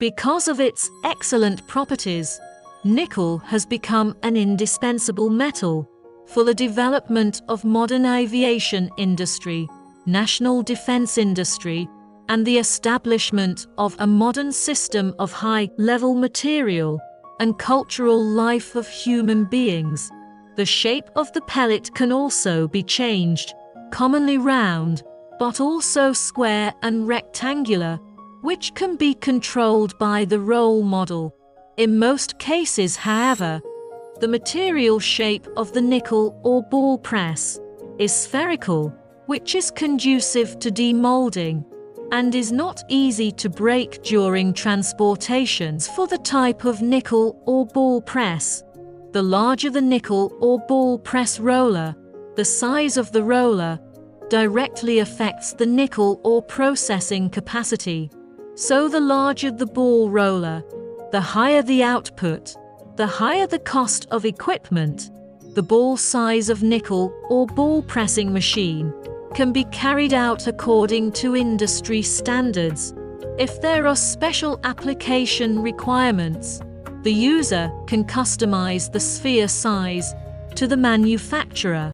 Because of its excellent properties, nickel has become an indispensable metal for the development of modern aviation industry, national defense industry, and the establishment of a modern system of high-level material and cultural life of human beings. The shape of the pellet can also be changed, commonly round, but also square and rectangular, which can be controlled by the roll model. In most cases, however, the material shape of the nickel or ball press is spherical, which is conducive to demolding and is not easy to break during transportations for the type of nickel or ball press. The larger the nickel or ball press roller, the size of the roller directly affects the nickel ore processing capacity. So the larger the ball roller, the higher the output, the higher the cost of equipment. The ball size of nickel or ball pressing machine can be carried out according to industry standards. If there are special application requirements, the user can customize the sphere size to the manufacturer.